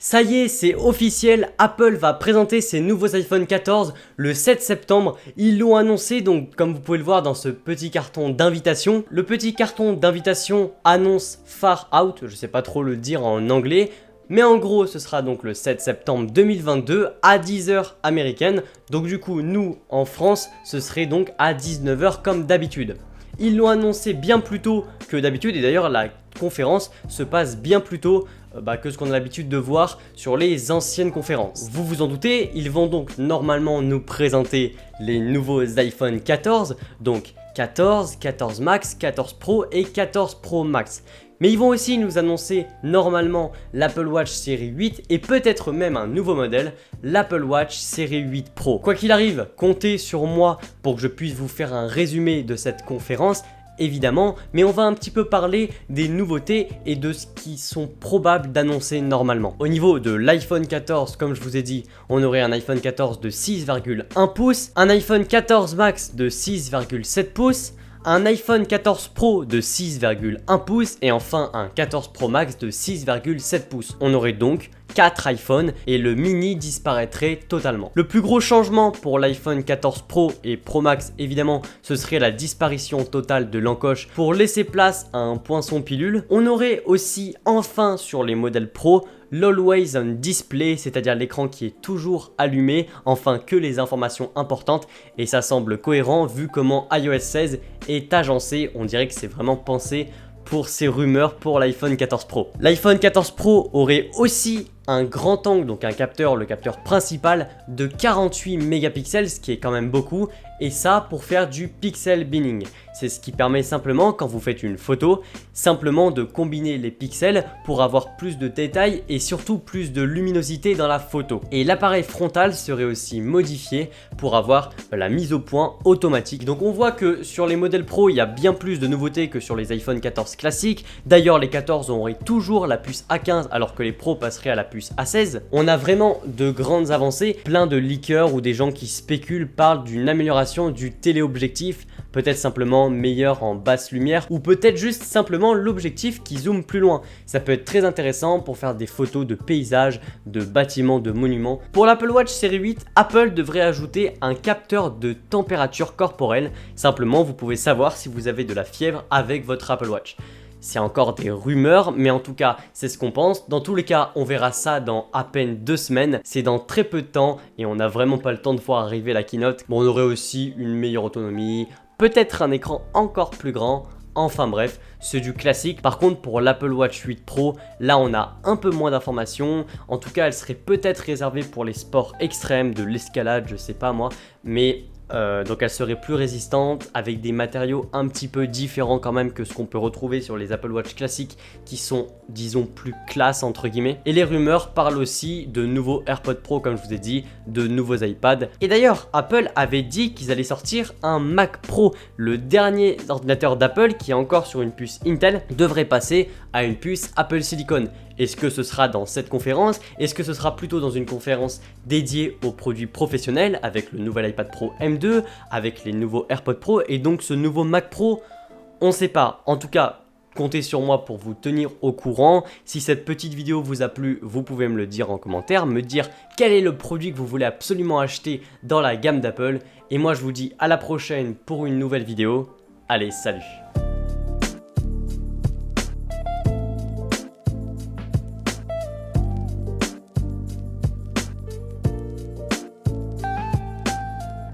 Ça y est, c'est officiel, Apple va présenter ses nouveaux iPhone 14 le 7 septembre. Ils l'ont annoncé, donc comme vous pouvez le voir dans ce petit carton d'invitation. Le petit carton d'invitation annonce Far Out, je sais pas trop le dire en anglais. Mais en gros, ce sera donc le 7 septembre 2022 à 10h américaine. Donc du coup, nous, en France, ce serait donc à 19h comme d'habitude. Ils l'ont annoncé bien plus tôt que d'habitude et d'ailleurs la conférence se passe bien plus tôt que ce qu'on a l'habitude de voir sur les anciennes conférences. Vous vous en doutez, ils vont donc normalement nous présenter les nouveaux iPhone 14, donc 14, 14 Max, 14 Pro et 14 Pro Max. Mais ils vont aussi nous annoncer normalement l'Apple Watch série 8 et peut-être même un nouveau modèle, l'Apple Watch série 8 Pro. Quoi qu'il arrive, comptez sur moi pour que je puisse vous faire un résumé de cette conférence, évidemment, mais on va un petit peu parler des nouveautés et de ce qui sont probables d'annoncer normalement. Au niveau de l'iPhone 14, comme je vous ai dit, on aurait un iPhone 14 de 6,1 pouces, un iPhone 14 Max de 6,7 pouces, un iPhone 14 Pro de 6,1 pouces et enfin un 14 Pro Max de 6,7 pouces. On aurait donc 4 iPhones et le mini disparaîtrait totalement. Le plus gros changement pour l'iPhone 14 Pro et Pro Max, évidemment, ce serait la disparition totale de l'encoche pour laisser place à un poinçon pilule. On aurait aussi enfin sur les modèles Pro l'Always On Display, c'est-à-dire l'écran qui est toujours allumé, enfin que les informations importantes, et ça semble cohérent vu comment iOS 16 est agencé, on dirait que c'est vraiment pensé pour ces rumeurs pour l'iPhone 14 Pro. L'iPhone 14 Pro aurait aussi un grand angle, donc un capteur, le capteur principal de 48 mégapixels, ce qui est quand même beaucoup, et ça pour faire du pixel binning. C'est ce qui permet simplement, quand vous faites une photo, simplement de combiner les pixels pour avoir plus de détails et surtout plus de luminosité dans la photo. Et l'appareil frontal serait aussi modifié pour avoir la mise au point automatique. Donc on voit que sur les modèles Pro, il y a bien plus de nouveautés que sur les iPhone 14 classiques. D'ailleurs, les 14 auraient toujours la puce A15 alors que les Pro passeraient à la puce A16. On a vraiment de grandes avancées. Plein de leakers ou des gens qui spéculent parlent d'une amélioration du téléobjectif, peut-être simplement meilleur en basse lumière ou peut-être juste simplement l'objectif qui zoome plus loin. Ça peut être très intéressant pour faire des photos de paysages, de bâtiments, de monuments. Pour l'Apple Watch série 8, Apple devrait ajouter un capteur de température corporelle. Simplement, vous pouvez savoir si vous avez de la fièvre avec votre Apple Watch. C'est encore des rumeurs, mais en tout cas, c'est ce qu'on pense. Dans tous les cas, on verra ça dans à peine 2 semaines. C'est dans très peu de temps et on n'a vraiment pas le temps de voir arriver la keynote. Bon, on aurait aussi une meilleure autonomie, peut-être un écran encore plus grand. Enfin bref, c'est du classique. Par contre, pour l'Apple Watch 8 Pro, là on a un peu moins d'informations. En tout cas, elle serait peut-être réservée pour les sports extrêmes, de l'escalade, je sais pas moi. Mais donc elle serait plus résistante avec des matériaux un petit peu différents quand même que ce qu'on peut retrouver sur les Apple Watch classiques qui sont disons plus classe entre guillemets. Et les rumeurs parlent aussi de nouveaux AirPods Pro comme je vous ai dit, de nouveaux iPads. Et d'ailleurs Apple avait dit qu'ils allaient sortir un Mac Pro. Le dernier ordinateur d'Apple qui est encore sur une puce Intel devrait passer à une puce Apple Silicon. Est-ce que ce sera dans cette conférence? Est-ce que ce sera plutôt dans une conférence dédiée aux produits professionnels avec le nouvel iPad Pro M2, avec les nouveaux AirPods Pro et donc ce nouveau Mac Pro? On ne sait pas. En tout cas, comptez sur moi pour vous tenir au courant. Si cette petite vidéo vous a plu, vous pouvez me le dire en commentaire, me dire quel est le produit que vous voulez absolument acheter dans la gamme d'Apple. Et moi, je vous dis à la prochaine pour une nouvelle vidéo. Allez, salut!